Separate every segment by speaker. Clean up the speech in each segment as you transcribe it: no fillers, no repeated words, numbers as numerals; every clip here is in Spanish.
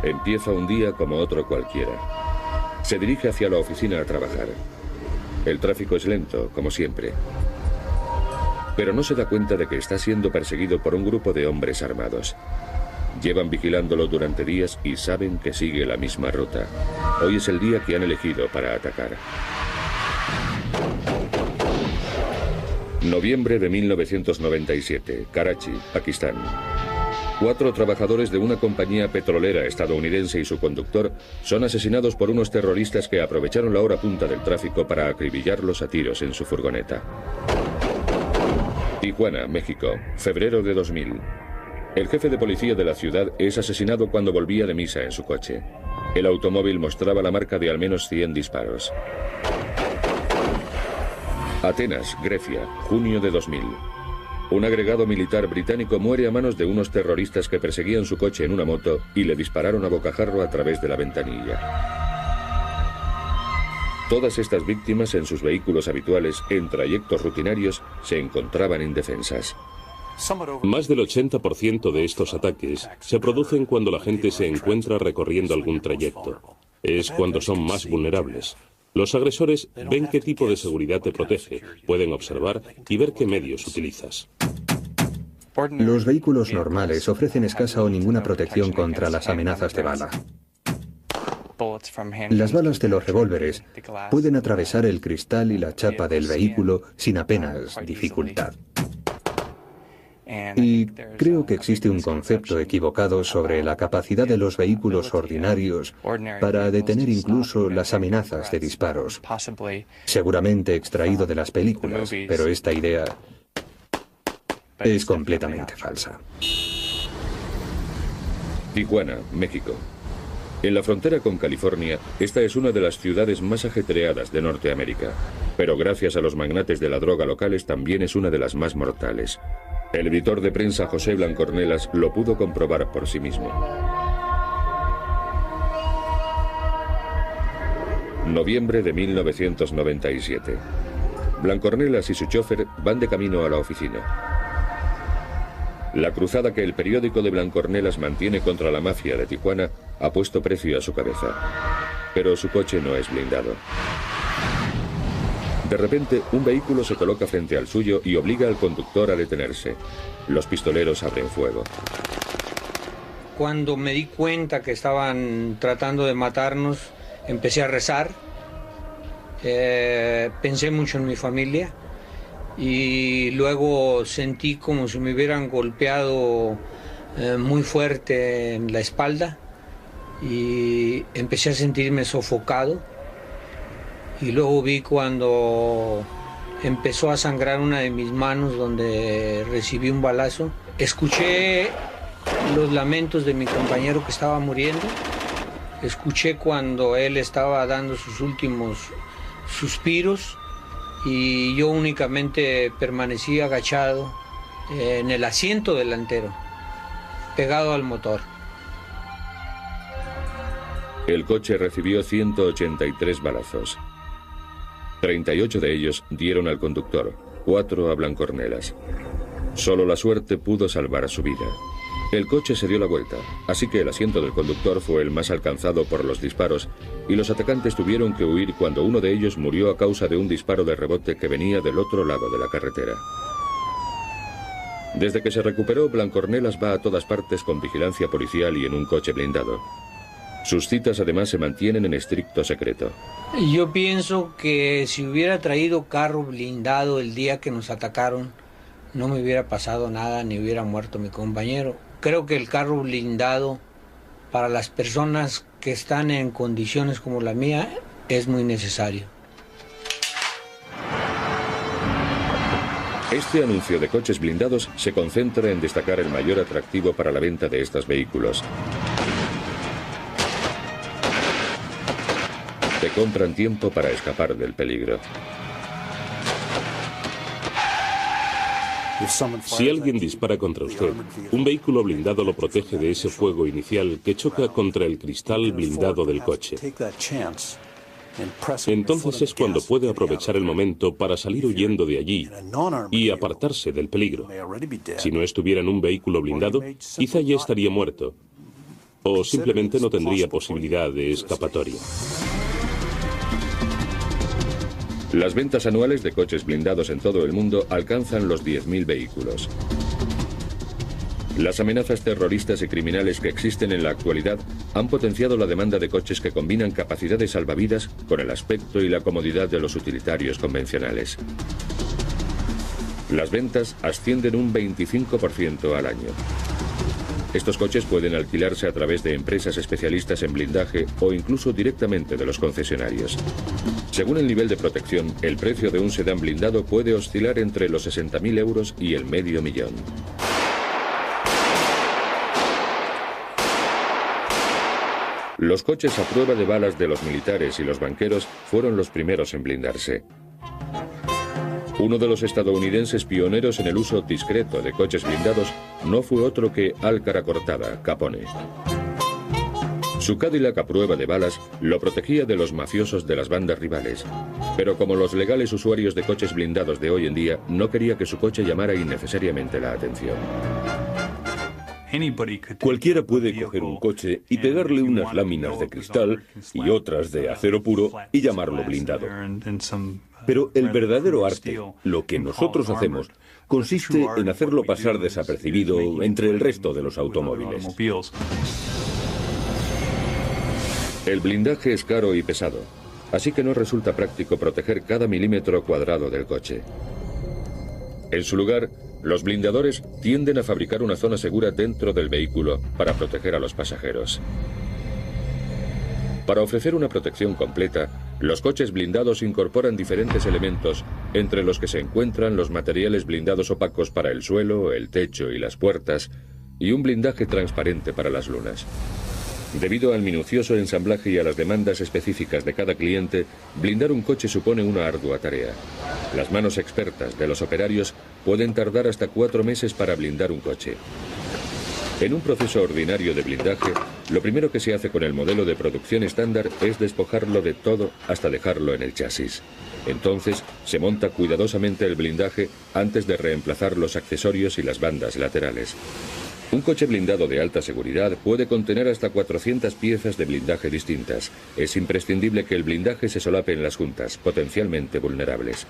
Speaker 1: Empieza un día como otro cualquiera. Se dirige hacia la oficina a trabajar. El tráfico es lento, como siempre. Pero no se da cuenta de que está siendo perseguido por un grupo de hombres armados. Llevan vigilándolo durante días y saben que sigue la misma ruta. Hoy es el día que han elegido para atacar. Noviembre de 1997, Karachi, Pakistán. 4 trabajadores de una compañía petrolera estadounidense y su conductor son asesinados por unos terroristas que aprovecharon la hora punta del tráfico para acribillarlos a tiros en su furgoneta. Tijuana, México, febrero de 2000. El jefe de policía de la ciudad es asesinado cuando volvía de misa en su coche. El automóvil mostraba la marca de al menos 100 disparos. Atenas, Grecia, junio de 2000. Un agregado militar británico muere a manos de unos terroristas que perseguían su coche en una moto y le dispararon a bocajarro a través de la ventanilla. Todas estas víctimas en sus vehículos habituales, en trayectos rutinarios, se encontraban indefensas.
Speaker 2: Más del 80% de estos ataques se producen cuando la gente se encuentra recorriendo algún trayecto. Es cuando son más vulnerables. Los agresores ven qué tipo de seguridad te protege, pueden observar y ver qué medios utilizas.
Speaker 3: Los vehículos normales ofrecen escasa o ninguna protección contra las amenazas de bala. Las balas de los revólveres pueden atravesar el cristal y la chapa del vehículo sin apenas dificultad. Y creo que existe un concepto equivocado sobre la capacidad de los vehículos ordinarios para detener incluso las amenazas de disparos. Seguramente extraído de las películas, pero esta idea es completamente falsa.
Speaker 1: Tijuana, México. En la frontera con California, esta es una de las ciudades más ajetreadas de Norteamérica. Pero gracias a los magnates de la droga locales también es una de las más mortales. El editor de prensa José Blancornelas lo pudo comprobar por sí mismo. Noviembre de 1997. Blancornelas y su chofer van de camino a la oficina. La cruzada que el periódico de Blancornelas mantiene contra la mafia de Tijuana ha puesto precio a su cabeza. Pero su coche no es blindado. De repente, un vehículo se coloca frente al suyo y obliga al conductor a detenerse. Los pistoleros abren fuego.
Speaker 4: Cuando me di cuenta que estaban tratando de matarnos, empecé a rezar. Pensé mucho en mi familia y luego sentí como si me hubieran golpeado muy fuerte en la espalda y empecé a sentirme sofocado. Y luego vi cuando empezó a sangrar una de mis manos donde recibí un balazo. Escuché los lamentos de mi compañero que estaba muriendo. Escuché cuando él estaba dando sus últimos suspiros y yo únicamente permanecí agachado en el asiento delantero, pegado al motor.
Speaker 1: El coche recibió 183 balazos. 38 de ellos dieron al conductor, 4 a Blancornelas. Solo la suerte pudo salvar su vida. El coche se dio la vuelta, así que el asiento del conductor fue el más alcanzado por los disparos y los atacantes tuvieron que huir cuando uno de ellos murió a causa de un disparo de rebote que venía del otro lado de la carretera. Desde que se recuperó, Blancornelas va a todas partes con vigilancia policial y en un coche blindado. Sus citas además se mantienen en estricto secreto.
Speaker 4: Yo pienso que si hubiera traído carro blindado el día que nos atacaron, no me hubiera pasado nada ni hubiera muerto mi compañero. Creo que el carro blindado para las personas que están en condiciones como la mía es muy necesario.
Speaker 1: Este anuncio de coches blindados se concentra en destacar el mayor atractivo para la venta de estos vehículos. Te compran tiempo para escapar del peligro.
Speaker 2: Si alguien dispara contra usted, un vehículo blindado lo protege de ese fuego inicial que choca contra el cristal blindado del coche. Entonces es cuando puede aprovechar el momento para salir huyendo de allí y apartarse del peligro. Si no estuviera en un vehículo blindado, quizá ya estaría muerto. o simplemente no tendría posibilidad de escapatoria.
Speaker 1: Las ventas anuales de coches blindados en todo el mundo alcanzan los 10.000 vehículos. Las amenazas terroristas y criminales que existen en la actualidad han potenciado la demanda de coches que combinan capacidades salvavidas con el aspecto y la comodidad de los utilitarios convencionales. Las ventas ascienden un 25% al año. Estos coches pueden alquilarse a través de empresas especialistas en blindaje o incluso directamente de los concesionarios. Según el nivel de protección, el precio de un sedán blindado puede oscilar entre los 60.000 euros y el $500.000. Los coches a prueba de balas de los militares y los banqueros fueron los primeros en blindarse. Uno de los estadounidenses pioneros en el uso discreto de coches blindados no fue otro que Alcara Cortada, Capone. Su Cadillac a prueba de balas lo protegía de los mafiosos de las bandas rivales, pero como los legales usuarios de coches blindados de hoy en día, no quería que su coche llamara innecesariamente la atención.
Speaker 5: Cualquiera puede coger un coche y pegarle unas láminas de cristal y otras de acero puro y llamarlo blindado. Pero el verdadero arte, lo que nosotros hacemos, consiste en hacerlo pasar desapercibido entre el resto de los automóviles.
Speaker 1: El blindaje es caro y pesado, así que no resulta práctico proteger cada milímetro cuadrado del coche. En su lugar, los blindadores tienden a fabricar una zona segura dentro del vehículo para proteger a los pasajeros. Para ofrecer una protección completa, los coches blindados incorporan diferentes elementos, entre los que se encuentran los materiales blindados opacos para el suelo, el techo y las puertas, y un blindaje transparente para las lunas. Debido al minucioso ensamblaje y a las demandas específicas de cada cliente, blindar un coche supone una ardua tarea. Las manos expertas de los operarios pueden tardar hasta 4 meses para blindar un coche. En un proceso ordinario de blindaje, lo primero que se hace con el modelo de producción estándar es despojarlo de todo hasta dejarlo en el chasis. Entonces, se monta cuidadosamente el blindaje antes de reemplazar los accesorios y las bandas laterales. Un coche blindado de alta seguridad puede contener hasta 400 piezas de blindaje distintas. Es imprescindible que el blindaje se solape en las juntas, potencialmente vulnerables.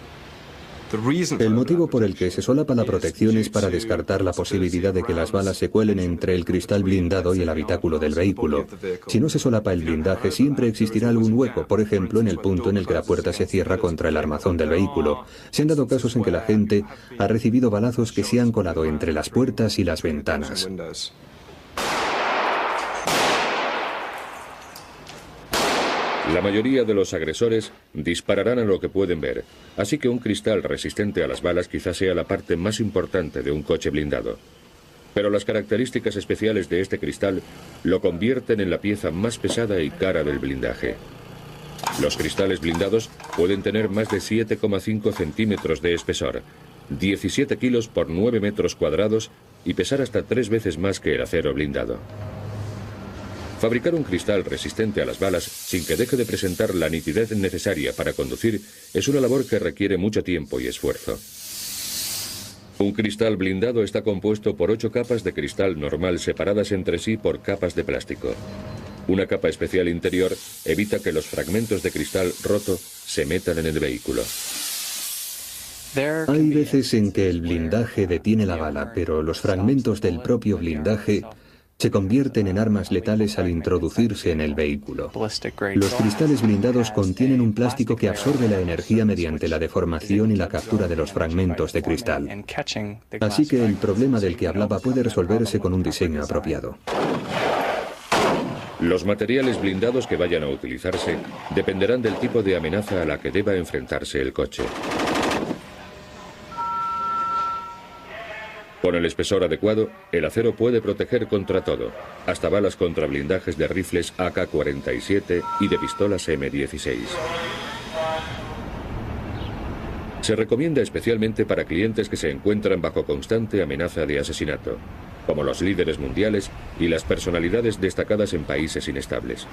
Speaker 3: El motivo por el que se solapa la protección es para descartar la posibilidad de que las balas se cuelen entre el cristal blindado y el habitáculo del vehículo. Si no se solapa el blindaje, siempre existirá algún hueco, por ejemplo, en el punto en el que la puerta se cierra contra el armazón del vehículo. Se han dado casos en que la gente ha recibido balazos que se han colado entre las puertas y las ventanas.
Speaker 1: La mayoría de los agresores dispararán a lo que pueden ver, así que un cristal resistente a las balas quizás sea la parte más importante de un coche blindado. Pero las características especiales de este cristal lo convierten en la pieza más pesada y cara del blindaje. Los cristales blindados pueden tener más de 7,5 centímetros de espesor, 17 kilos por 9 metros cuadrados y pesar hasta 3 veces más que el acero blindado. Fabricar un cristal resistente a las balas sin que deje de presentar la nitidez necesaria para conducir es una labor que requiere mucho tiempo y esfuerzo. Un cristal blindado está compuesto por 8 capas de cristal normal separadas entre sí por capas de plástico. Una capa especial interior evita que los fragmentos de cristal roto se metan en el vehículo.
Speaker 3: Hay veces en que el blindaje detiene la bala, pero los fragmentos del propio blindaje se convierten en armas letales al introducirse en el vehículo. Los cristales blindados contienen un plástico que absorbe la energía mediante la deformación y la captura de los fragmentos de cristal. Así que el problema del que hablaba puede resolverse con un diseño apropiado.
Speaker 1: Los materiales blindados que vayan a utilizarse dependerán del tipo de amenaza a la que deba enfrentarse el coche. Con el espesor adecuado, el acero puede proteger contra todo, hasta balas contra blindajes de rifles AK-47 y de pistolas M16. Se recomienda especialmente para clientes que se encuentran bajo constante amenaza de asesinato, como los líderes mundiales y las personalidades destacadas en países inestables.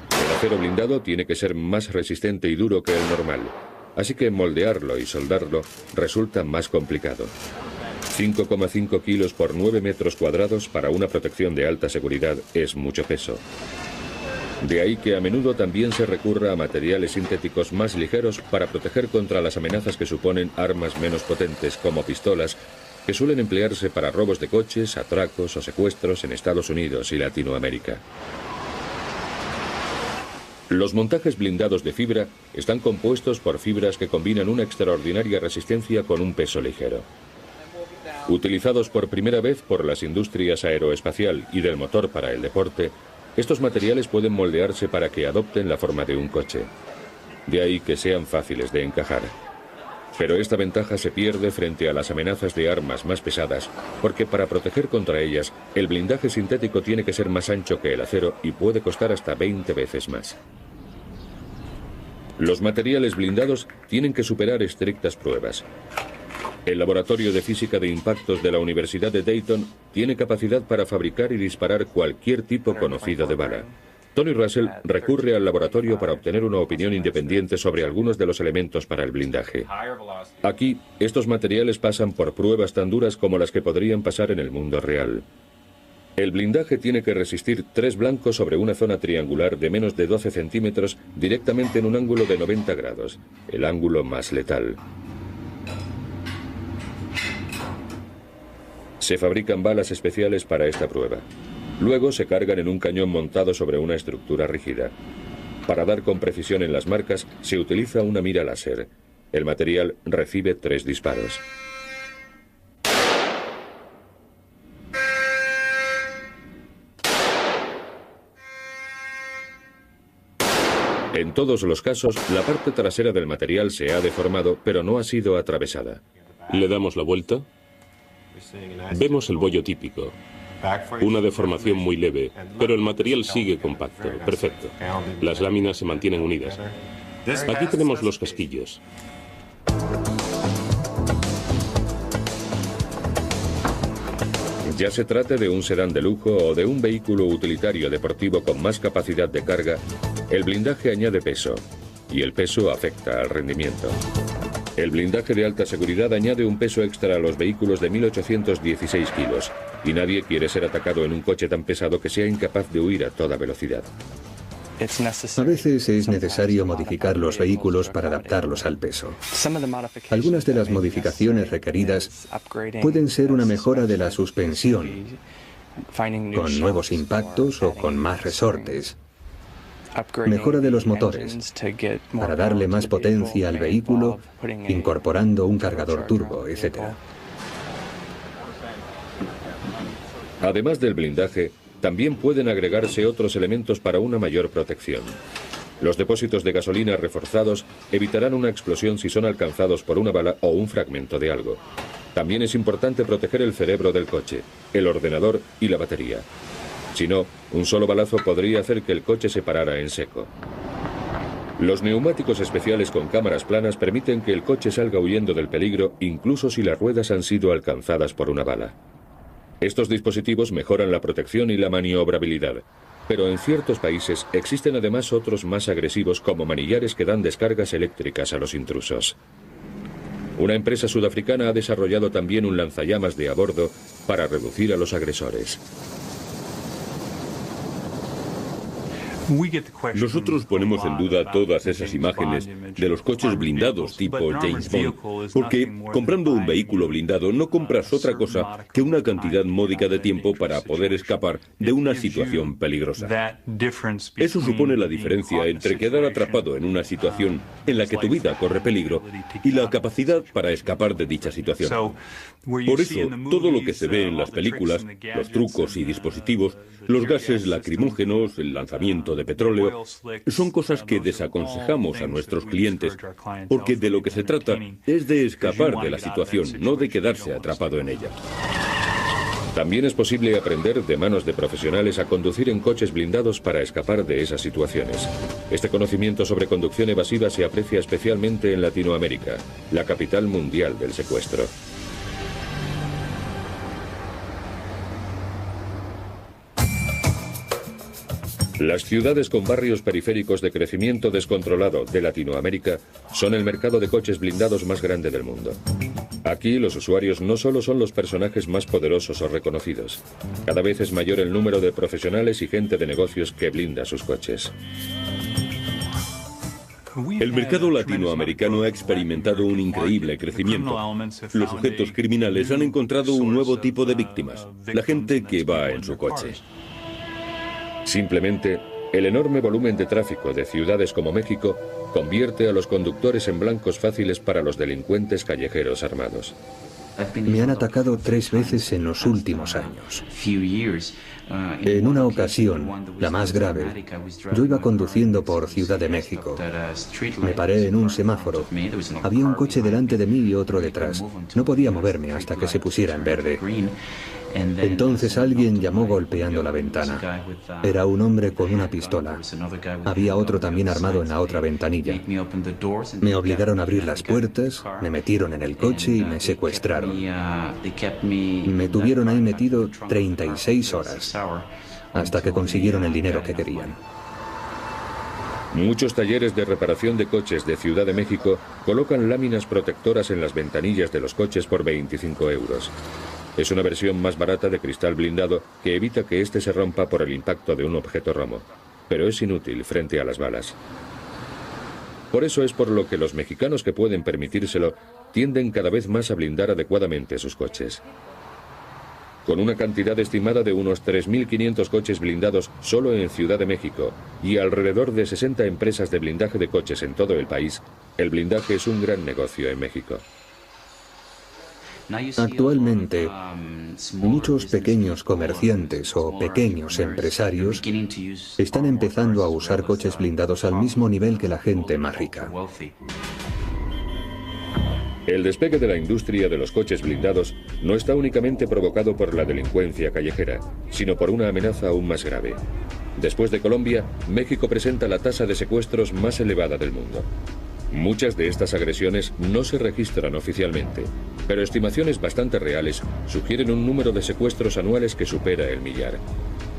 Speaker 1: El acero blindado tiene que ser más resistente y duro que el normal, así que moldearlo y soldarlo resulta más complicado. 5,5 kilos por 9 metros cuadrados para una protección de alta seguridad es mucho peso. De ahí que a menudo también se recurra a materiales sintéticos más ligeros para proteger contra las amenazas que suponen armas menos potentes como pistolas, que suelen emplearse para robos de coches, atracos o secuestros en Estados Unidos y Latinoamérica. Los montajes blindados de fibra están compuestos por fibras que combinan una extraordinaria resistencia con un peso ligero. Utilizados por primera vez por las industrias aeroespacial y del motor para el deporte, estos materiales pueden moldearse para que adopten la forma de un coche. De ahí que sean fáciles de encajar. Pero esta ventaja se pierde frente a las amenazas de armas más pesadas, porque para proteger contra ellas, el blindaje sintético tiene que ser más ancho que el acero y puede costar hasta 20 veces más. Los materiales blindados tienen que superar estrictas pruebas. El Laboratorio de Física de Impactos de la Universidad de Dayton tiene capacidad para fabricar y disparar cualquier tipo conocido de bala. Tony Russell recurre al laboratorio para obtener una opinión independiente sobre algunos de los elementos para el blindaje. Aquí, estos materiales pasan por pruebas tan duras como las que podrían pasar en el mundo real. El blindaje tiene que resistir 3 blancos sobre una zona triangular de menos de 12 centímetros directamente en un ángulo de 90 grados, el ángulo más letal. Se fabrican balas especiales para esta prueba. Luego se cargan en un cañón montado sobre una estructura rígida. Para dar con precisión en las marcas, se utiliza una mira láser. El material recibe 3 disparos. En todos los casos, la parte trasera del material se ha deformado, pero no ha sido atravesada.
Speaker 2: Le damos la vuelta. Vemos el bollo típico. Una deformación muy leve, pero el material sigue compacto. Perfecto. Las láminas se mantienen unidas. Aquí tenemos los casquillos.
Speaker 1: Ya se trate de un sedán de lujo o de un vehículo utilitario deportivo con más capacidad de carga, el blindaje añade peso, y el peso afecta al rendimiento. El blindaje de alta seguridad añade un peso extra a los vehículos de 1816 kilos, y nadie quiere ser atacado en un coche tan pesado que sea incapaz de huir a toda velocidad.
Speaker 3: A veces es necesario modificar los vehículos para adaptarlos al peso. Algunas de las modificaciones requeridas pueden ser una mejora de la suspensión, con nuevos impactos o con más resortes. Mejora de los motores, para darle más potencia al vehículo, incorporando un cargador turbo, etc.
Speaker 1: Además del blindaje, también pueden agregarse otros elementos para una mayor protección. Los depósitos de gasolina reforzados evitarán una explosión si son alcanzados por una bala o un fragmento de algo. También es importante proteger el cerebro del coche, el ordenador y la batería. Si no, un solo balazo podría hacer que el coche se parara en seco. Los neumáticos especiales con cámaras planas permiten que el coche salga huyendo del peligro, incluso si las ruedas han sido alcanzadas por una bala. Estos dispositivos mejoran la protección y la maniobrabilidad, pero en ciertos países existen además otros más agresivos como manillares que dan descargas eléctricas a los intrusos. Una empresa sudafricana ha desarrollado también un lanzallamas de a bordo para reducir a los agresores.
Speaker 5: Nosotros ponemos en duda todas esas imágenes de los coches blindados tipo James Bond, porque comprando un vehículo blindado no compras otra cosa que una cantidad módica de tiempo para poder escapar de una situación peligrosa. Eso supone la diferencia entre quedar atrapado en una situación en la que tu vida corre peligro y la capacidad para escapar de dicha situación. Por eso, todo lo que se ve en las películas, los trucos y dispositivos, los gases lacrimógenos, el lanzamiento de petróleo, son cosas que desaconsejamos a nuestros clientes, porque de lo que se trata es de escapar de la situación, no de quedarse atrapado en ella.
Speaker 1: También es posible aprender de manos de profesionales a conducir en coches blindados para escapar de esas situaciones. Este conocimiento sobre conducción evasiva se aprecia especialmente en Latinoamérica, la capital mundial del secuestro. Las ciudades con barrios periféricos de crecimiento descontrolado de Latinoamérica son el mercado de coches blindados más grande del mundo. Aquí los usuarios no solo son los personajes más poderosos o reconocidos, cada vez es mayor el número de profesionales y gente de negocios que blinda sus coches.
Speaker 5: El mercado latinoamericano ha experimentado un increíble crecimiento. Los sujetos criminales han encontrado un nuevo tipo de víctimas, la gente que va en su coche.
Speaker 1: Simplemente, el enorme volumen de tráfico de ciudades como México convierte a los conductores en blancos fáciles para los delincuentes callejeros armados.
Speaker 3: Me han atacado 3 veces en los últimos años. En una ocasión, la más grave, yo iba conduciendo por Ciudad de México. Me paré en un semáforo. Había un coche delante de mí y otro detrás. No podía moverme hasta que se pusiera en verde. Entonces alguien llamó golpeando la ventana. Era un hombre con una pistola. Había otro también armado en la otra ventanilla. Me obligaron a abrir las puertas, me metieron en el coche y me secuestraron. Me tuvieron ahí metido 36 horas, hasta que consiguieron el dinero que querían.
Speaker 1: Muchos talleres de reparación de coches de Ciudad de México colocan láminas protectoras en las ventanillas de los coches por 25 euros. Es una versión más barata de cristal blindado que evita que éste se rompa por el impacto de un objeto romo, pero es inútil frente a las balas. Por eso es por lo que los mexicanos que pueden permitírselo tienden cada vez más a blindar adecuadamente sus coches. Con una cantidad estimada de unos 3.500 coches blindados solo en Ciudad de México y alrededor de 60 empresas de blindaje de coches en todo el país, el blindaje es un gran negocio en México.
Speaker 3: Actualmente, muchos pequeños comerciantes o pequeños empresarios están empezando a usar coches blindados al mismo nivel que la gente más rica.
Speaker 1: El despegue de la industria de los coches blindados no está únicamente provocado por la delincuencia callejera, sino por una amenaza aún más grave. Después de Colombia, México presenta la tasa de secuestros más elevada del mundo. Muchas de estas agresiones no se registran oficialmente, pero estimaciones bastante reales sugieren un número de secuestros anuales que supera el millar.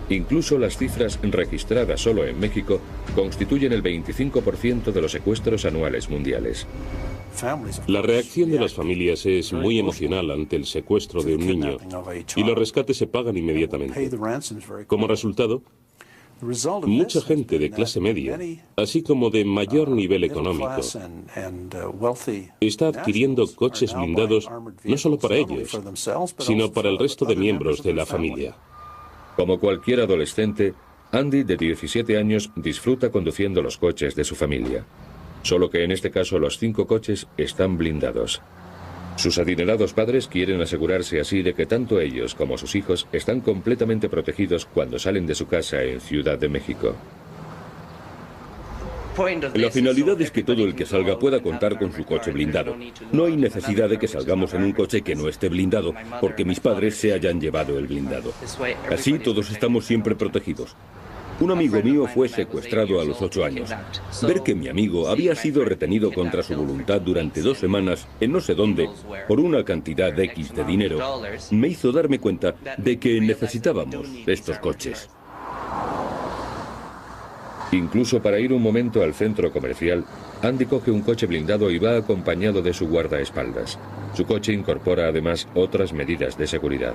Speaker 1: Incluso las cifras registradas solo en México constituyen el 25% de los secuestros anuales mundiales.
Speaker 2: La reacción de las familias es muy emocional ante el secuestro de un niño y los rescates se pagan inmediatamente. Como resultado, mucha gente de clase media, así como de mayor nivel económico, está adquiriendo coches blindados no solo para ellos, sino para el resto de miembros de la familia.
Speaker 1: Como cualquier adolescente, Andy, de 17 años, disfruta conduciendo los coches de su familia. Solo que en este caso los 5 coches están blindados. Sus adinerados padres quieren asegurarse así de que tanto ellos como sus hijos están completamente protegidos cuando salen de su casa en Ciudad de México.
Speaker 5: La finalidad es que todo el que salga pueda contar con su coche blindado. No hay necesidad de que salgamos en un coche que no esté blindado, porque mis padres se hayan llevado el blindado. Así todos estamos siempre protegidos. Un amigo mío fue secuestrado a los 8 años. Ver que mi amigo había sido retenido contra su voluntad durante 2 semanas en no sé dónde por una cantidad X de dinero me hizo darme cuenta de que necesitábamos estos coches.
Speaker 1: Incluso para ir un momento al centro comercial, Andy coge un coche blindado y va acompañado de su guardaespaldas. Su coche incorpora además otras medidas de seguridad.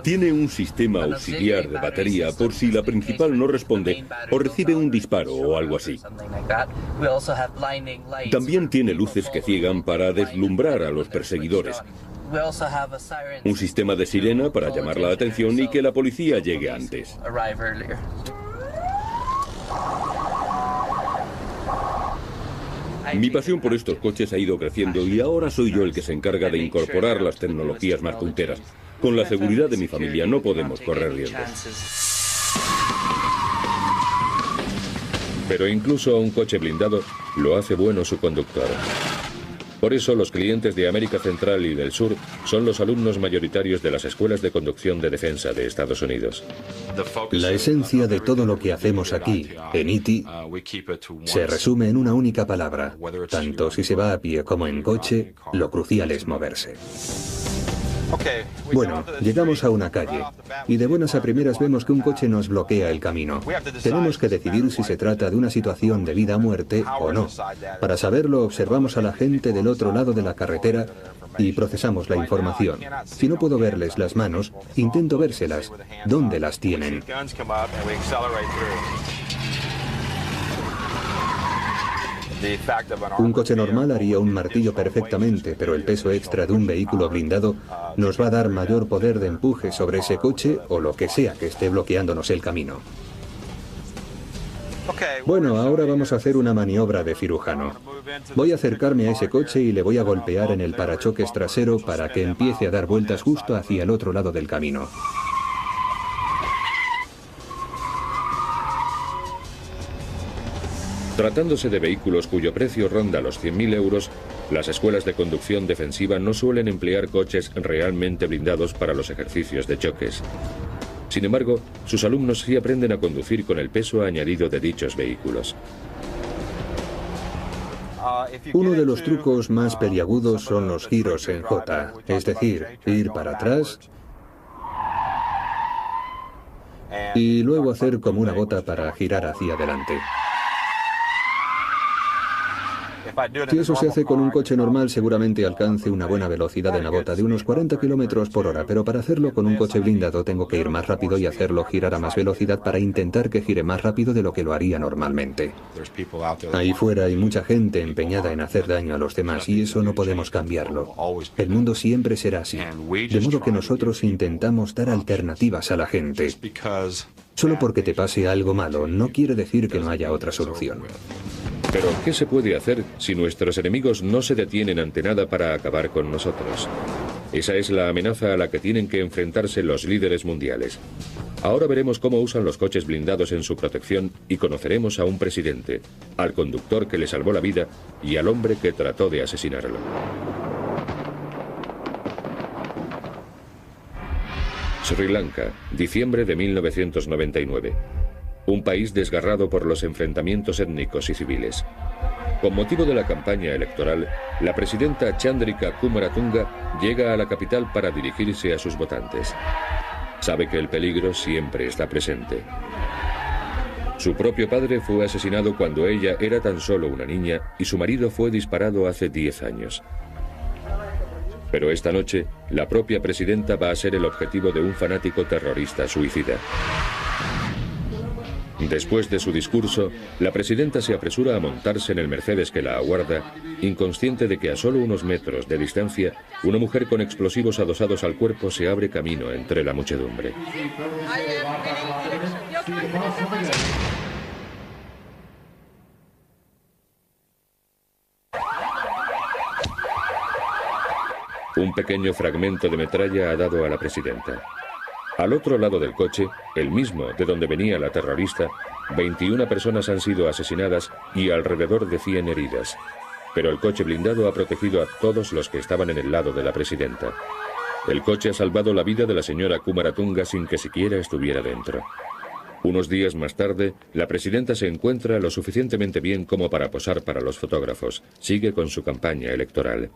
Speaker 5: Tiene un sistema auxiliar de batería por si la principal no responde o recibe un disparo o algo así. También tiene luces que ciegan para deslumbrar a los perseguidores. Un sistema de sirena para llamar la atención y que la policía llegue antes. Mi pasión por estos coches ha ido creciendo y ahora soy yo el que se encarga de incorporar las tecnologías más punteras. Con la seguridad de mi familia no podemos correr riesgos.
Speaker 1: Pero incluso a un coche blindado lo hace bueno su conductor. Por eso los clientes de América Central y del Sur son los alumnos mayoritarios de las escuelas de conducción de defensa de Estados Unidos.
Speaker 3: La esencia de todo lo que hacemos aquí, en ITI, se resume en una única palabra. Tanto si se va a pie como en coche, lo crucial es moverse. Bueno, llegamos a una calle y de buenas a primeras vemos que un coche nos bloquea el camino. Tenemos que decidir si se trata de una situación de vida o muerte o no. Para saberlo, observamos a la gente del otro lado de la carretera y procesamos la información. Si no puedo verles las manos, intento vérselas. ¿Dónde las tienen? Un coche normal haría un martillo perfectamente, pero el peso extra de un vehículo blindado nos va a dar mayor poder de empuje sobre ese coche o lo que sea que esté bloqueándonos el camino. Bueno, ahora vamos a hacer una maniobra de cirujano. Voy a acercarme a ese coche y le voy a golpear en el parachoques trasero para que empiece a dar vueltas justo hacia el otro lado del camino.
Speaker 1: Tratándose de vehículos cuyo precio ronda los 100.000 euros, las escuelas de conducción defensiva no suelen emplear coches realmente blindados para los ejercicios de choques. Sin embargo, sus alumnos sí aprenden a conducir con el peso añadido de dichos vehículos.
Speaker 3: Uno de los trucos más peliagudos son los giros en J, es decir, ir para atrás y luego hacer como una bota para girar hacia adelante. Si eso se hace con un coche normal, seguramente alcance una buena velocidad en la bota de unos 40 kilómetros por hora, pero para hacerlo con un coche blindado tengo que ir más rápido y hacerlo girar a más velocidad para intentar que gire más rápido de lo que lo haría normalmente. Ahí fuera hay mucha gente empeñada en hacer daño a los demás y eso no podemos cambiarlo. El mundo siempre será así, de modo que nosotros intentamos dar alternativas a la gente. Solo porque te pase algo malo no quiere decir que no haya otra solución.
Speaker 1: Pero, ¿qué se puede hacer si nuestros enemigos no se detienen ante nada para acabar con nosotros? Esa es la amenaza a la que tienen que enfrentarse los líderes mundiales. Ahora veremos cómo usan los coches blindados en su protección y conoceremos a un presidente, al conductor que le salvó la vida y al hombre que trató de asesinarlo. Sri Lanka, diciembre de 1999. Un país desgarrado por los enfrentamientos étnicos y civiles. Con motivo de la campaña electoral, la presidenta Chandrika Kumaratunga llega a la capital para dirigirse a sus votantes. Sabe que el peligro siempre está presente. Su propio padre fue asesinado cuando ella era tan solo una niña y su marido fue disparado hace 10 años. Pero esta noche, la propia presidenta va a ser el objetivo de un fanático terrorista suicida. Después de su discurso, la presidenta se apresura a montarse en el Mercedes que la aguarda, inconsciente de que a solo unos metros de distancia, una mujer con explosivos adosados al cuerpo se abre camino entre la muchedumbre. Un pequeño fragmento de metralla ha dado a la presidenta. Al otro lado del coche, el mismo de donde venía la terrorista, 21 personas han sido asesinadas y alrededor de 100 heridas. Pero el coche blindado ha protegido a todos los que estaban en el lado de la presidenta. El coche ha salvado la vida de la señora Kumaratunga sin que siquiera estuviera dentro. Unos días más tarde, la presidenta se encuentra lo suficientemente bien como para posar para los fotógrafos. Sigue con su campaña electoral.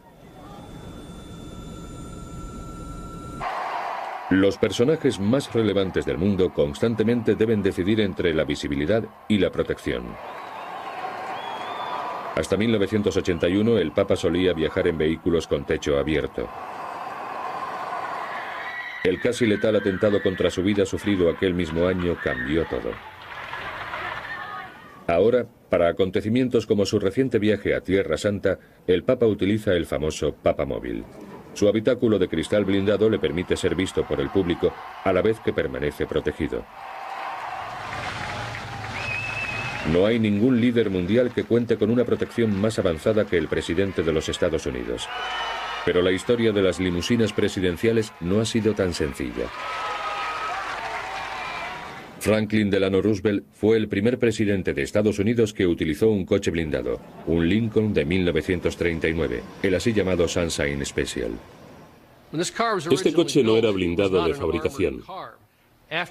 Speaker 1: Los personajes más relevantes del mundo constantemente deben decidir entre la visibilidad y la protección. Hasta 1981 el Papa solía viajar en vehículos con techo abierto. El casi letal atentado contra su vida sufrido aquel mismo año cambió todo. Ahora, para acontecimientos como su reciente viaje a Tierra Santa, el Papa utiliza el famoso Papamóvil. Su habitáculo de cristal blindado le permite ser visto por el público a la vez que permanece protegido. No hay ningún líder mundial que cuente con una protección más avanzada que el presidente de los Estados Unidos. Pero la historia de las limusinas presidenciales no ha sido tan sencilla. Franklin Delano Roosevelt fue el primer presidente de Estados Unidos que utilizó un coche blindado, un Lincoln de 1939, el así llamado Sunshine Special.
Speaker 2: Este coche no era blindado de fabricación.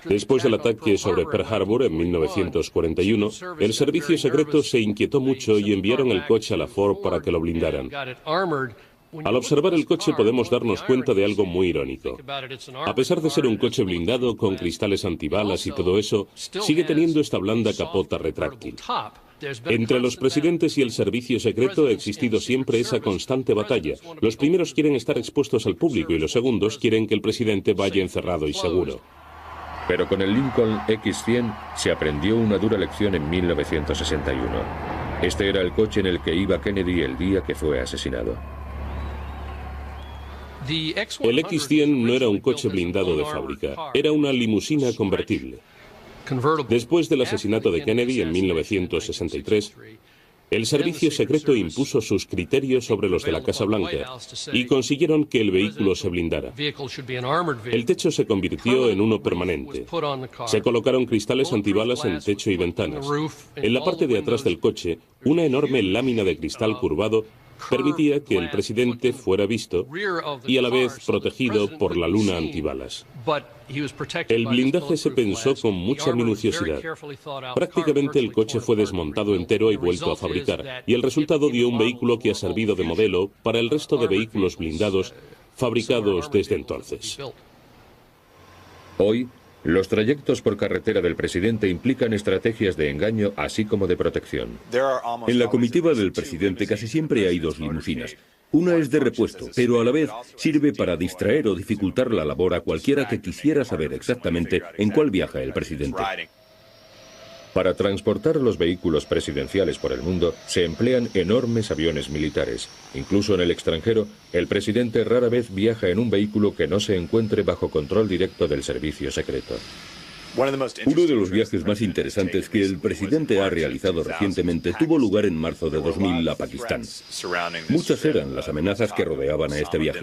Speaker 2: Después del ataque sobre Pearl Harbor en 1941, el servicio secreto se inquietó mucho y enviaron el coche a la Ford para que lo blindaran. Al observar el coche podemos darnos cuenta de algo muy irónico. A pesar de ser un coche blindado con cristales antibalas y todo eso, sigue teniendo esta blanda capota retráctil. Entre los presidentes y el servicio secreto ha existido siempre esa constante batalla. Los primeros quieren estar expuestos al público y los segundos quieren que el presidente vaya encerrado y seguro.
Speaker 1: Pero con el Lincoln X100 se aprendió una dura lección en 1961. Este era el coche en el que iba Kennedy el día que fue asesinado.
Speaker 2: El X100 no era un coche blindado de fábrica, era una limusina convertible. Después del asesinato de Kennedy en 1963, el servicio secreto impuso sus criterios sobre los de la Casa Blanca y consiguieron que el vehículo se blindara. El techo se convirtió en uno permanente. Se colocaron cristales antibalas en techo y ventanas. En la parte de atrás del coche, una enorme lámina de cristal curvado permitía que el presidente fuera visto y a la vez protegido por la luna antibalas. El blindaje se pensó con mucha minuciosidad. Prácticamente el coche fue desmontado entero y vuelto a fabricar, y el resultado dio un vehículo que ha servido de modelo para el resto de vehículos blindados fabricados desde entonces.
Speaker 1: Hoy, los trayectos por carretera del presidente implican estrategias de engaño así como de protección.
Speaker 5: En la comitiva del presidente casi siempre hay dos limusinas. Una es de repuesto, pero a la vez sirve para distraer o dificultar la labor a cualquiera que quisiera saber exactamente en cuál viaja el presidente.
Speaker 1: Para transportar los vehículos presidenciales por el mundo se emplean enormes aviones militares. Incluso en el extranjero, el presidente rara vez viaja en un vehículo que no se encuentre bajo control directo del servicio secreto.
Speaker 5: Uno de los viajes más interesantes que el presidente ha realizado recientemente tuvo lugar en marzo de 2000 a Pakistán. Muchas eran las amenazas que rodeaban a este viaje.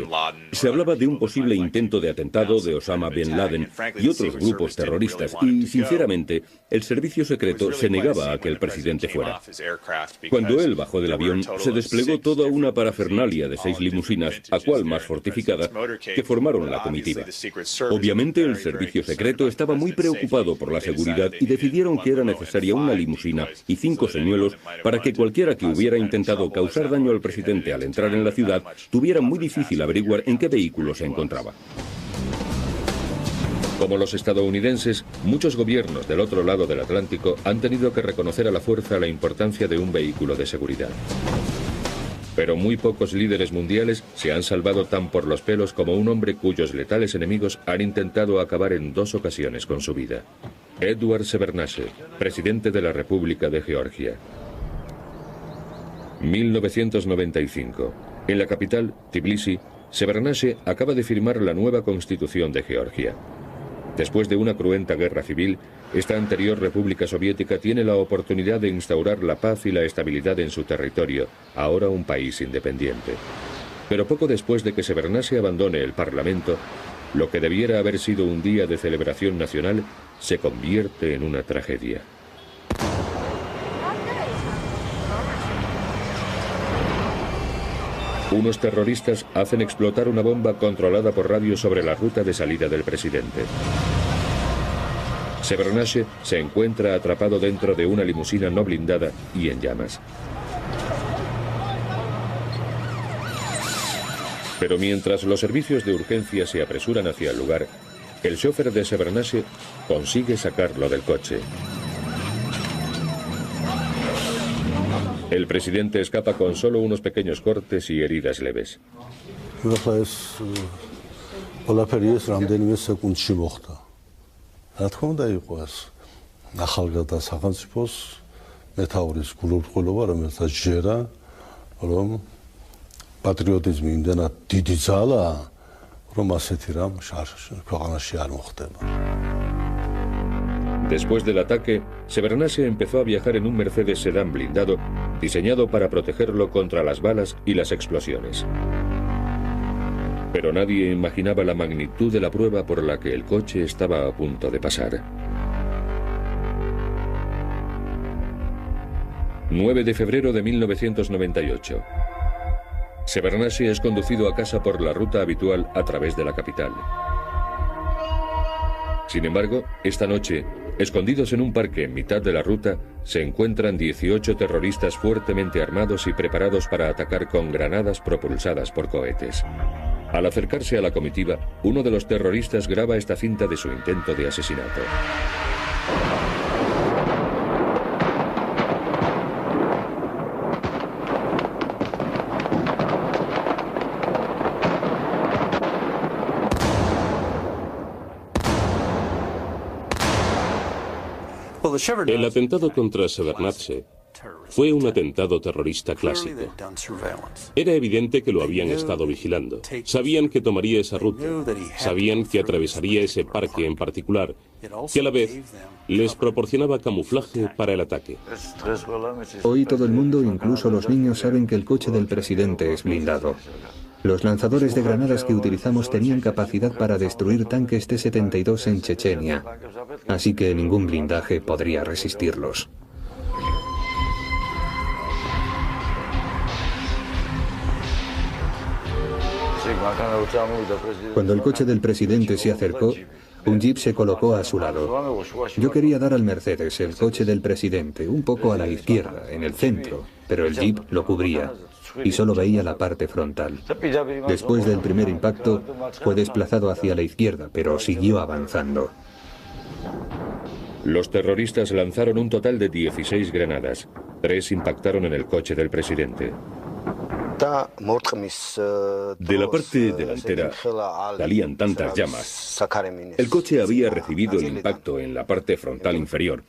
Speaker 5: Se hablaba de un posible intento de atentado de Osama Bin Laden y otros grupos terroristas y, sinceramente, el servicio secreto se negaba a que el presidente fuera. Cuando él bajó del avión, se desplegó toda una parafernalia de 6 limusinas, a cual más fortificada, que formaron la comitiva. Obviamente, el servicio secreto estaba muy preocupado por la seguridad y decidieron que era necesaria una limusina y 5 señuelos para que cualquiera que hubiera intentado causar daño al presidente al entrar en la ciudad tuviera muy difícil averiguar en qué vehículo se encontraba.
Speaker 1: Como los estadounidenses, muchos gobiernos del otro lado del Atlántico han tenido que reconocer a la fuerza la importancia de un vehículo de seguridad. Pero muy pocos líderes mundiales se han salvado tan por los pelos como un hombre cuyos letales enemigos han intentado acabar en 2 ocasiones con su vida. Edward Shevardnadze, presidente de la República de Georgia. 1995. En la capital, Tbilisi, Shevardnadze acaba de firmar la nueva constitución de Georgia. Después de una cruenta guerra civil, esta anterior República Soviética tiene la oportunidad de instaurar la paz y la estabilidad en su territorio, ahora un país independiente. Pero poco después de que Shevardnadze abandone el Parlamento, lo que debiera haber sido un día de celebración nacional se convierte en una tragedia. Unos terroristas hacen explotar una bomba controlada por radio sobre la ruta de salida del presidente. Shevardnadze se encuentra atrapado dentro de una limusina no blindada y en llamas. Pero mientras los servicios de urgencia se apresuran hacia el lugar, el chofer de Shevardnadze consigue sacarlo del coche. El presidente escapa con solo unos pequeños cortes y heridas leves. Después del ataque, Shevardnadze empezó a viajar en un Mercedes sedán blindado, diseñado para protegerlo contra las balas y las explosiones. Pero nadie imaginaba la magnitud de la prueba por la que el coche estaba a punto de pasar. 9 de febrero de 1998. Shevardnadze es conducido a casa por la ruta habitual a través de la capital. Sin embargo, esta noche, Escondidos en un parque en mitad de la ruta, se encuentran 18 terroristas fuertemente armados y preparados para atacar con granadas propulsadas por cohetes. Al acercarse a la comitiva, uno de los terroristas graba esta cinta de su intento de asesinato.
Speaker 2: El atentado contra Shevardnadze fue un atentado terrorista clásico. Era evidente que lo habían estado vigilando. Sabían que tomaría esa ruta. Sabían que atravesaría ese parque en particular, que a la vez les proporcionaba camuflaje para el ataque.
Speaker 3: Hoy todo el mundo, incluso los niños, saben que el coche del presidente es blindado. Los lanzadores de granadas que utilizamos tenían capacidad para destruir tanques T-72 en Chechenia, así que ningún blindaje podría resistirlos. Cuando el coche del presidente se acercó, un jeep se colocó a su lado. Yo quería dar al Mercedes el coche del presidente, un poco a la izquierda, en el centro, pero el jeep lo cubría y solo veía la parte frontal. Después del primer impacto, fue desplazado hacia la izquierda, pero siguió avanzando.
Speaker 1: Los terroristas lanzaron un total de 16 granadas. 3 impactaron en el coche del presidente.
Speaker 5: De la parte delantera salían tantas llamas. El coche había recibido el impacto en la parte frontal inferior,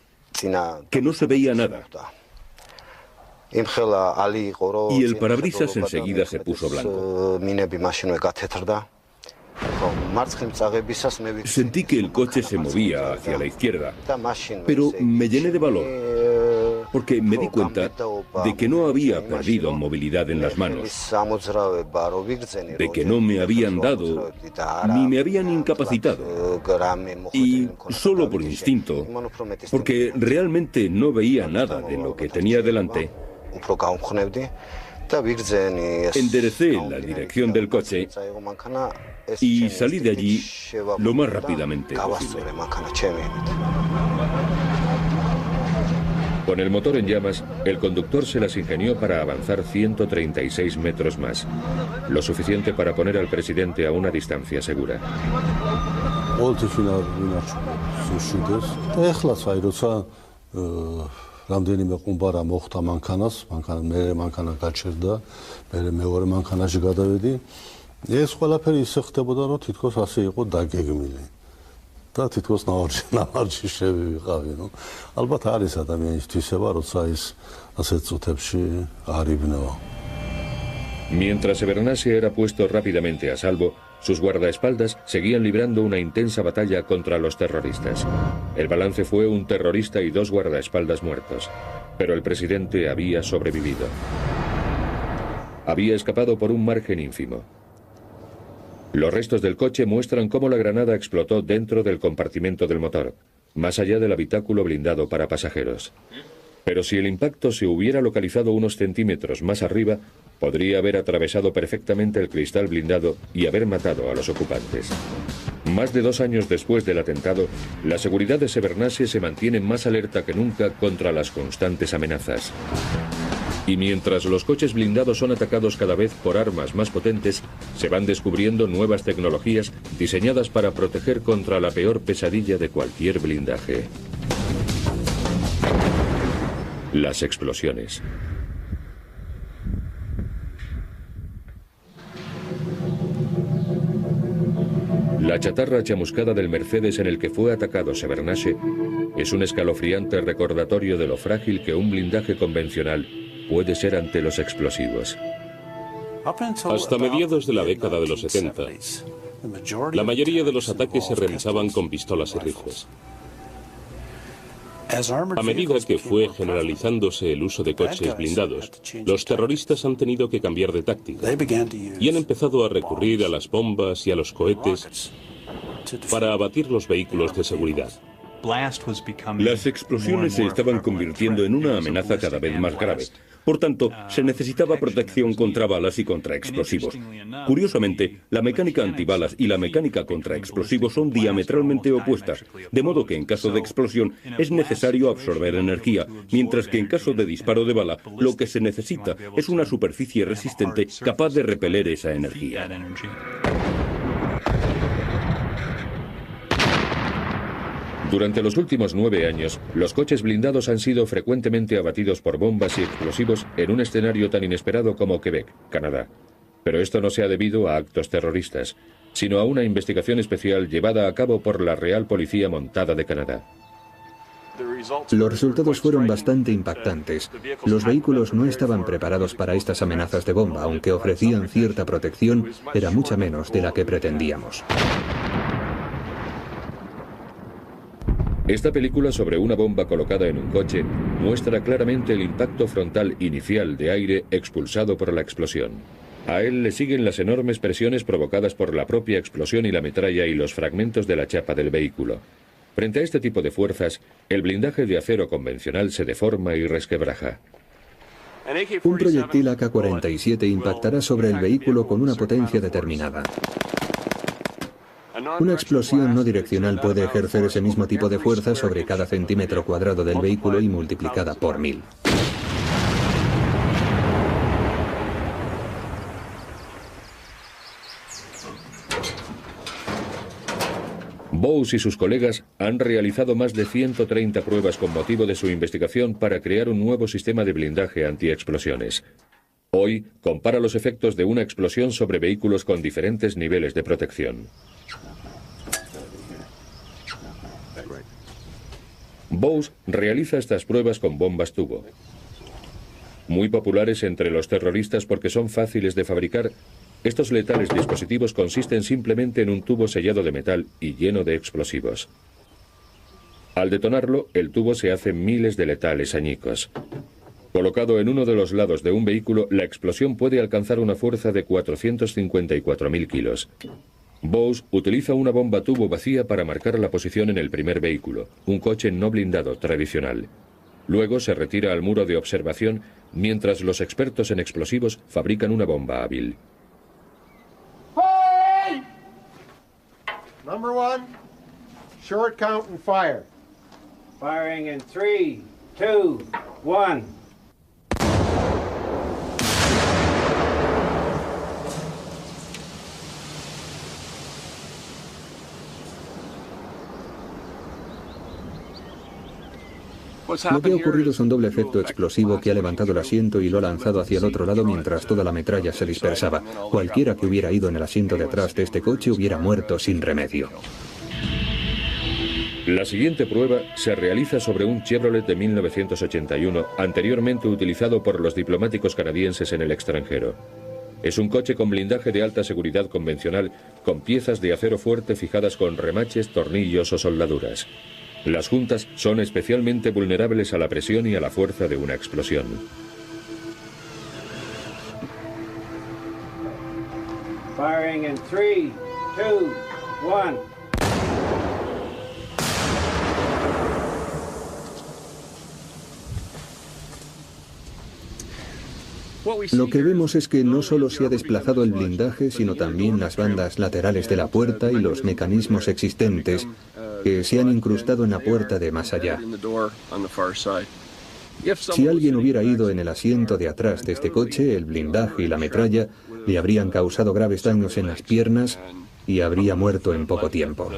Speaker 5: que no se veía nada. Y el parabrisas enseguida se puso blanco. Sentí que el coche se movía hacia la izquierda, pero me llené de valor, porque me di cuenta de que no había perdido movilidad en las manos, de que no me habían dado ni me habían incapacitado, y solo por instinto, porque realmente no veía nada de lo que tenía delante, enderecé la dirección del coche y salí de allí lo más rápidamente posible.
Speaker 1: Con el motor en llamas, el conductor se las ingenió para avanzar 136 metros más, lo suficiente para poner al presidente a una distancia segura.
Speaker 6: რამდენიმე ყუმბარა მოხდა მანქანას, მე მანქანა გაჩერდა, მე მეორე მანქანაში გადავედი. ეს ყველაფერი ისე ხდებოდა, რომ თითქოს ასე იყო დაგეგმილი. და თითქოს ნამარჯი შევიყავი, ნუ. ალბათ არის ადამიანის თვისება, როცა ის ასეთ წუთებში არ იბნევა.
Speaker 1: Mientras Shevardnadze era puesto rápidamente a salvo, sus guardaespaldas seguían librando una intensa batalla contra los terroristas. El balance fue un terrorista y 2 guardaespaldas muertos, pero el presidente había sobrevivido. Había escapado por un margen ínfimo. Los restos del coche muestran cómo la granada explotó dentro del compartimento del motor, más allá del habitáculo blindado para pasajeros. Pero si el impacto se hubiera localizado unos centímetros más arriba, podría haber atravesado perfectamente el cristal blindado y haber matado a los ocupantes. Más de 2 años después del atentado, la seguridad de Shevardnadze se mantiene más alerta que nunca contra las constantes amenazas. Y mientras los coches blindados son atacados cada vez por armas más potentes, se van descubriendo nuevas tecnologías diseñadas para proteger contra la peor pesadilla de cualquier blindaje: las explosiones. La chatarra chamuscada del Mercedes en el que fue atacado Shevardnadze es un escalofriante recordatorio de lo frágil que un blindaje convencional puede ser ante los explosivos.
Speaker 2: Hasta mediados de la década de los 70, la mayoría de los ataques se realizaban con pistolas y rifles. A medida que fue generalizándose el uso de coches blindados, los terroristas han tenido que cambiar de táctica y han empezado a recurrir a las bombas y a los cohetes para abatir los vehículos de seguridad.
Speaker 5: Las explosiones se estaban convirtiendo en una amenaza cada vez más grave, Por tanto, se necesitaba protección contra balas y contra explosivos. Curiosamente, la mecánica antibalas y la mecánica contra explosivos son diametralmente opuestas, de modo que en caso de explosión es necesario absorber energía, mientras que en caso de disparo de bala, lo que se necesita es una superficie resistente capaz de repeler esa energía.
Speaker 1: Durante los últimos 9 años, los coches blindados han sido frecuentemente abatidos por bombas y explosivos en un escenario tan inesperado como Quebec, Canadá. Pero esto no se ha debido a actos terroristas, sino a una investigación especial llevada a cabo por la Real Policía Montada de Canadá.
Speaker 3: Los resultados fueron bastante impactantes. Los vehículos no estaban preparados para estas amenazas de bomba, aunque ofrecían cierta protección, era mucha menos de la que pretendíamos.
Speaker 1: Esta película sobre una bomba colocada en un coche muestra claramente el impacto frontal inicial de aire expulsado por la explosión. A él le siguen las enormes presiones provocadas por la propia explosión y la metralla y los fragmentos de la chapa del vehículo. Frente a este tipo de fuerzas, el blindaje de acero convencional se deforma y resquebraja.
Speaker 3: Un proyectil AK-47 impactará sobre el vehículo con una potencia determinada. Una explosión no direccional puede ejercer ese mismo tipo de fuerza sobre cada centímetro cuadrado del vehículo y multiplicada por 1000.
Speaker 1: Bowes y sus colegas han realizado más de 130 pruebas con motivo de su investigación para crear un nuevo sistema de blindaje antiexplosiones. Hoy compara los efectos de una explosión sobre vehículos con diferentes niveles de protección. Bowes realiza estas pruebas con bombas tubo. Muy populares entre los terroristas porque son fáciles de fabricar, estos letales dispositivos consisten simplemente en un tubo sellado de metal y lleno de explosivos. Al detonarlo, el tubo se hace miles de letales añicos. Colocado en uno de los lados de un vehículo, la explosión puede alcanzar una fuerza de 454.000 kilos. Bowes utiliza una bomba tubo vacía para marcar la posición en el primer vehículo, un coche no blindado tradicional. Luego se retira al muro de observación mientras los expertos en explosivos fabrican una bomba hábil.
Speaker 7: Number 1, short count and fire.
Speaker 8: Firing in 3, 2, 1.
Speaker 3: Lo que ha ocurrido es un doble efecto explosivo que ha levantado el asiento y lo ha lanzado hacia el otro lado mientras toda la metralla se dispersaba. Cualquiera que hubiera ido en el asiento de atrás de este coche hubiera muerto sin remedio.
Speaker 1: La siguiente prueba se realiza sobre un Chevrolet de 1981, anteriormente utilizado por los diplomáticos canadienses en el extranjero. Es un coche con blindaje de alta seguridad convencional, con piezas de acero fuerte fijadas con remaches, tornillos o soldaduras. Las juntas son especialmente vulnerables a la presión y a la fuerza de una explosión.
Speaker 8: Firing in 3, 2, 1.
Speaker 3: Lo que vemos es que no solo se ha desplazado el blindaje, sino también las bandas laterales de la puerta y los mecanismos existentes que se han incrustado en la puerta de más allá. Si alguien hubiera ido en el asiento de atrás de este coche, el blindaje y la metralla le habrían causado graves daños en las piernas y habría muerto en poco tiempo.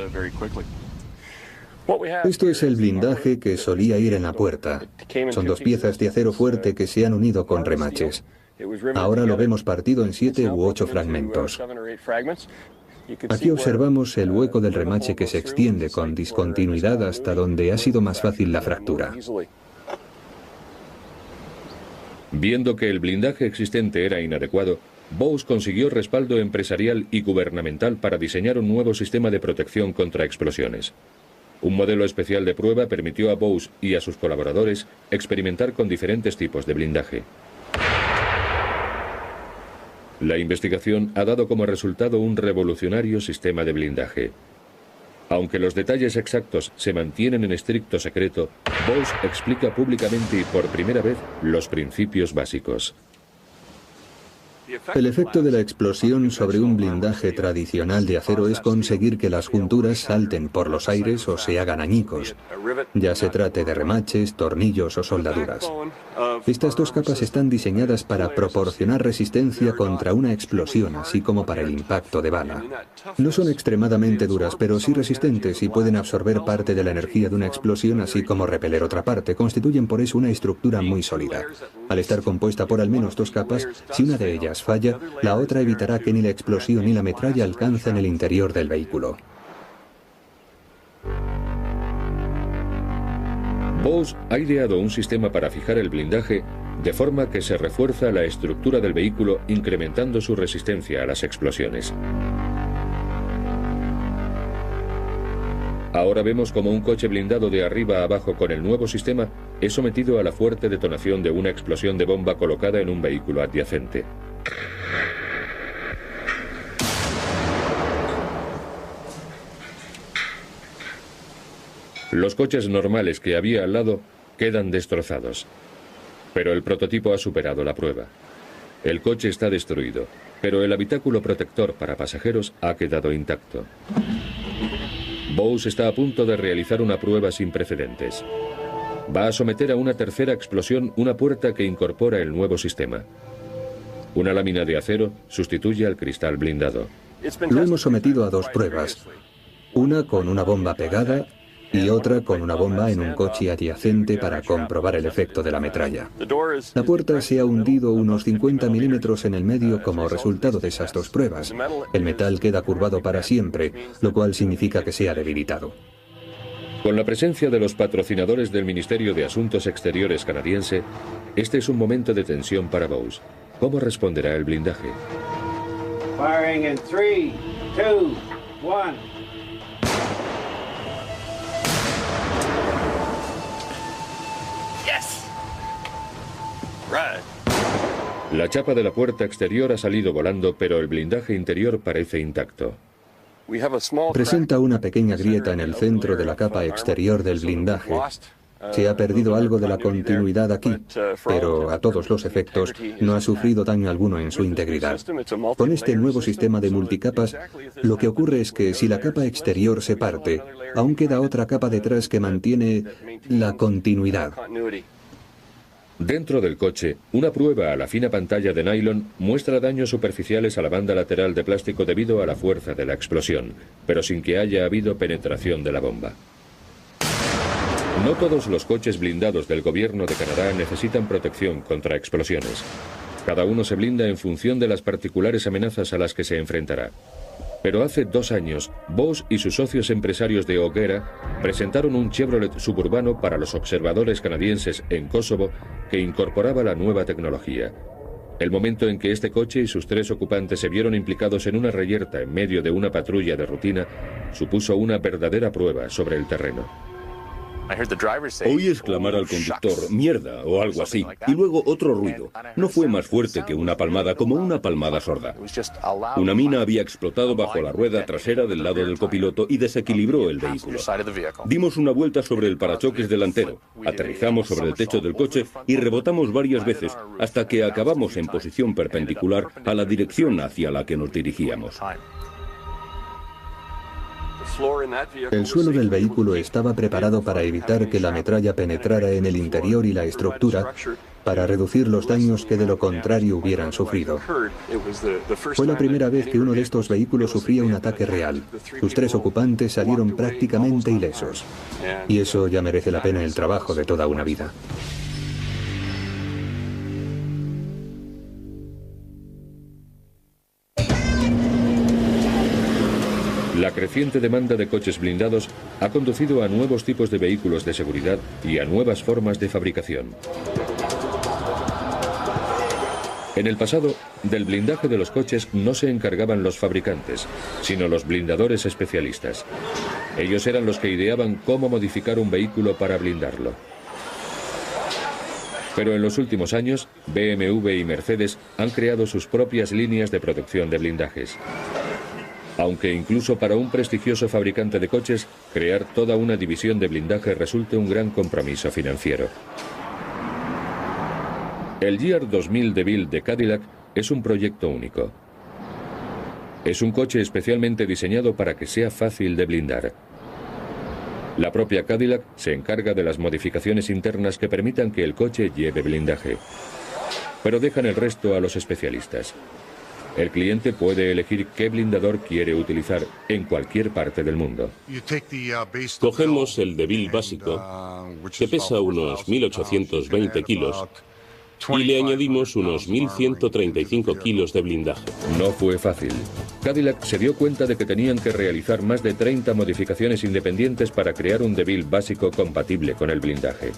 Speaker 3: Esto es el blindaje que solía ir en la puerta. Son dos piezas de acero fuerte que se han unido con remaches. Ahora lo vemos partido en 7 u 8 fragmentos. Aquí observamos el hueco del remache que se extiende con discontinuidad hasta donde ha sido más fácil la fractura.
Speaker 1: Viendo que el blindaje existente era inadecuado, Bowes consiguió respaldo empresarial y gubernamental para diseñar un nuevo sistema de protección contra explosiones. Un modelo especial de prueba permitió a Bowes y a sus colaboradores experimentar con diferentes tipos de blindaje. La investigación ha dado como resultado un revolucionario sistema de blindaje. Aunque los detalles exactos se mantienen en estricto secreto, Bose explica públicamente y por primera vez los principios básicos.
Speaker 3: El efecto de la explosión sobre un blindaje tradicional de acero es conseguir que las junturas salten por los aires o se hagan añicos, ya se trate de remaches, tornillos o soldaduras. Estas dos capas están diseñadas para proporcionar resistencia contra una explosión, así como para el impacto de bala. No son extremadamente duras, pero sí resistentes y pueden absorber parte de la energía de una explosión, así como repeler otra parte. Constituyen por eso una estructura muy sólida. Al estar compuesta por al menos dos capas, si una de ellas falla, la otra evitará que ni la explosión ni la metralla alcancen el interior del vehículo.
Speaker 1: Bose ha ideado un sistema para fijar el blindaje de forma que se refuerza la estructura del vehículo incrementando su resistencia a las explosiones. Ahora vemos como un coche blindado de arriba a abajo con el nuevo sistema es sometido a la fuerte detonación de una explosión de bomba colocada en un vehículo adyacente. Los coches normales que había al lado quedan destrozados. Pero el prototipo ha superado la prueba. El coche está destruido, pero el habitáculo protector para pasajeros ha quedado intacto. Bose está a punto de realizar una prueba sin precedentes. Va a someter a una tercera explosión una puerta que incorpora el nuevo sistema. Una lámina de acero sustituye al cristal blindado.
Speaker 3: Lo hemos sometido a dos pruebas, una con una bomba pegada y otra con una bomba en un coche adyacente para comprobar el efecto de la metralla. La puerta se ha hundido unos 50 milímetros en el medio como resultado de esas dos pruebas. El metal queda curvado para siempre, lo cual significa que se ha debilitado.
Speaker 1: Con la presencia de los patrocinadores del Ministerio de Asuntos Exteriores canadiense, este es un momento de tensión para Bose. ¿Cómo responderá el blindaje?
Speaker 8: Firing in 3, 2, 1.
Speaker 1: La chapa de la puerta exterior ha salido volando, pero el blindaje interior parece intacto.
Speaker 3: Presenta una pequeña grieta en el centro de la capa exterior del blindaje. Se ha perdido algo de la continuidad aquí, pero a todos los efectos no ha sufrido daño alguno en su integridad. Con este nuevo sistema de multicapas, lo que ocurre es que si la capa exterior se parte, aún queda otra capa detrás que mantiene la continuidad.
Speaker 1: Dentro del coche, una prueba a la fina pantalla de nylon muestra daños superficiales a la banda lateral de plástico debido a la fuerza de la explosión, pero sin que haya habido penetración de la bomba. No todos los coches blindados del gobierno de Canadá necesitan protección contra explosiones. Cada uno se blinda en función de las particulares amenazas a las que se enfrentará. Pero hace 2 años, Bose y sus socios empresarios de O'Gara presentaron un Chevrolet suburbano para los observadores canadienses en Kosovo que incorporaba la nueva tecnología. El momento en que este coche y sus 3 ocupantes se vieron implicados en una reyerta en medio de una patrulla de rutina supuso una verdadera prueba sobre el terreno.
Speaker 5: Oí exclamar al conductor, mierda, o algo así, y luego otro ruido. No fue más fuerte que una palmada, como una palmada sorda. Una mina había explotado bajo la rueda trasera del lado del copiloto y desequilibró el vehículo. Dimos una vuelta sobre el parachoques delantero, aterrizamos sobre el techo del coche y rebotamos varias veces hasta que acabamos en posición perpendicular a la dirección hacia la que nos dirigíamos.
Speaker 3: El suelo del vehículo estaba preparado para evitar que la metralla penetrara en el interior y la estructura, para reducir los daños que de lo contrario hubieran sufrido. Fue la primera vez que uno de estos vehículos sufría un ataque real. Sus 3 ocupantes salieron prácticamente ilesos. Y eso ya merece la pena el trabajo de toda una vida.
Speaker 1: La creciente demanda de coches blindados ha conducido a nuevos tipos de vehículos de seguridad y a nuevas formas de fabricación. En el pasado, del blindaje de los coches no se encargaban los fabricantes, sino los blindadores especialistas. Ellos eran los que ideaban cómo modificar un vehículo para blindarlo. Pero en los últimos años, BMW y Mercedes han creado sus propias líneas de producción de blindajes. Aunque incluso para un prestigioso fabricante de coches, crear toda una división de blindaje resulte un gran compromiso financiero. El Year 2000 DeVille de Cadillac es un proyecto único. Es un coche especialmente diseñado para que sea fácil de blindar. La propia Cadillac se encarga de las modificaciones internas que permitan que el coche lleve blindaje, pero dejan el resto a los especialistas. El cliente puede elegir qué blindador quiere utilizar en cualquier parte del mundo.
Speaker 2: Cogemos el DeVille básico, que pesa unos 1.820 kilos, y le añadimos unos 1.135 kilos de blindaje.
Speaker 1: No fue fácil. Cadillac se dio cuenta de que tenían que realizar más de 30 modificaciones independientes para crear un DeVille básico compatible con el blindaje.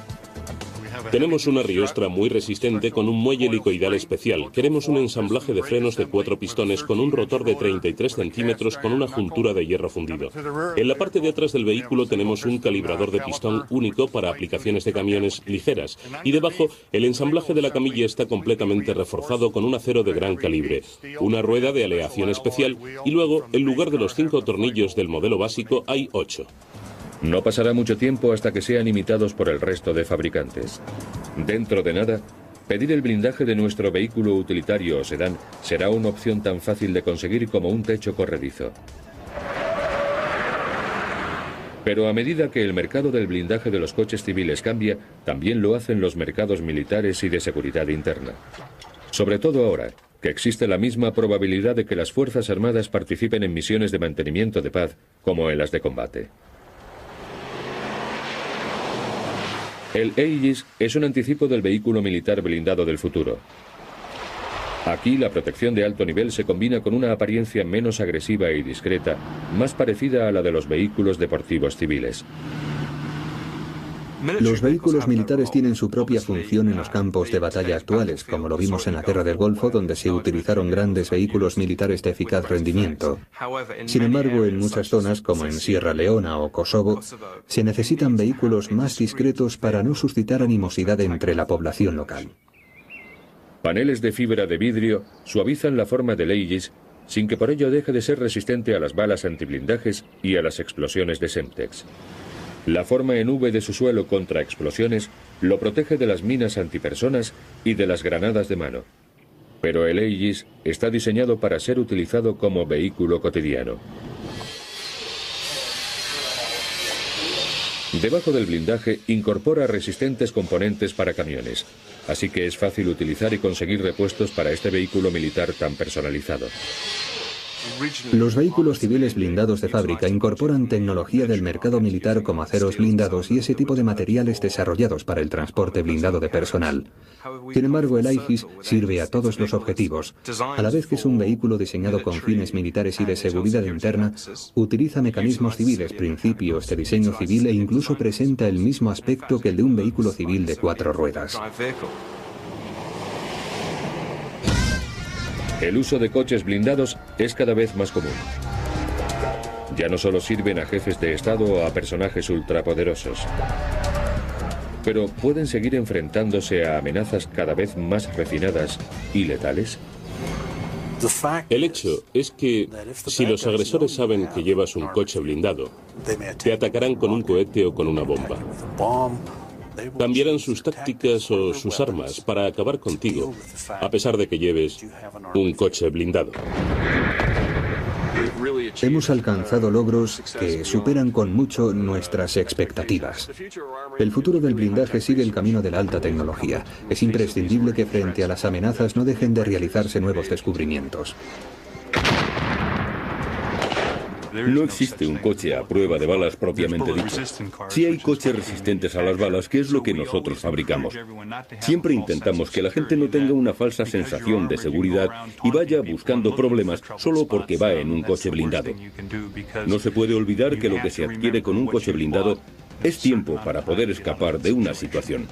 Speaker 2: Tenemos una riostra muy resistente con un muelle helicoidal especial. Queremos un ensamblaje de frenos de 4 pistones con un rotor de 33 centímetros con una juntura de hierro fundido. En la parte de atrás del vehículo tenemos un calibrador de pistón único para aplicaciones de camiones ligeras. Y debajo, el ensamblaje de la camilla está completamente reforzado con un acero de gran calibre, una rueda de aleación especial y luego, en lugar de los 5 tornillos del modelo básico, hay 8.
Speaker 1: No pasará mucho tiempo hasta que sean imitados por el resto de fabricantes. Dentro de nada, pedir el blindaje de nuestro vehículo utilitario o sedán será una opción tan fácil de conseguir como un techo corredizo. Pero a medida que el mercado del blindaje de los coches civiles cambia, también lo hacen los mercados militares y de seguridad interna. Sobre todo ahora, que existe la misma probabilidad de que las Fuerzas Armadas participen en misiones de mantenimiento de paz como en las de combate. El Aegis es un anticipo del vehículo militar blindado del futuro. Aquí la protección de alto nivel se combina con una apariencia menos agresiva y discreta, más parecida a la de los vehículos deportivos civiles.
Speaker 3: Los vehículos militares tienen su propia función en los campos de batalla actuales, como lo vimos en la Guerra del Golfo, donde se utilizaron grandes vehículos militares de eficaz rendimiento. Sin embargo, en muchas zonas, como en Sierra Leona o Kosovo, se necesitan vehículos más discretos para no suscitar animosidad entre la población local.
Speaker 1: Paneles de fibra de vidrio suavizan la forma del Aegis sin que por ello deje de ser resistente a las balas antiblindajes y a las explosiones de Semtex. La forma en V de su suelo contra explosiones lo protege de las minas antipersonas y de las granadas de mano. Pero el Aegis está diseñado para ser utilizado como vehículo cotidiano. Debajo del blindaje incorpora resistentes componentes para camiones, así que es fácil utilizar y conseguir repuestos para este vehículo militar tan personalizado.
Speaker 3: Los vehículos civiles blindados de fábrica incorporan tecnología del mercado militar como aceros blindados y ese tipo de materiales desarrollados para el transporte blindado de personal. Sin embargo, el Aegis sirve a todos los objetivos. A la vez que es un vehículo diseñado con fines militares y de seguridad interna, utiliza mecanismos civiles, principios de diseño civil e incluso presenta el mismo aspecto que el de un vehículo civil de 4 ruedas.
Speaker 1: El uso de coches blindados es cada vez más común. Ya no solo sirven a jefes de Estado o a personajes ultrapoderosos, pero pueden seguir enfrentándose a amenazas cada vez más refinadas y letales.
Speaker 2: El hecho es que si los agresores saben que llevas un coche blindado, te atacarán con un cohete o con una bomba. Cambiarán sus tácticas o sus armas para acabar contigo, a pesar de que lleves un coche blindado.
Speaker 3: Hemos alcanzado logros que superan con mucho nuestras expectativas. El futuro del blindaje sigue el camino de la alta tecnología. Es imprescindible que frente a las amenazas no dejen de realizarse nuevos descubrimientos.
Speaker 5: No existe un coche a prueba de balas propiamente dicho. Sí hay coches resistentes a las balas, que es lo que nosotros fabricamos. Siempre intentamos que la gente no tenga una falsa sensación de seguridad y vaya buscando problemas solo porque va en un coche blindado. No se puede olvidar que lo que se adquiere con un coche blindado es tiempo para poder escapar de una situación.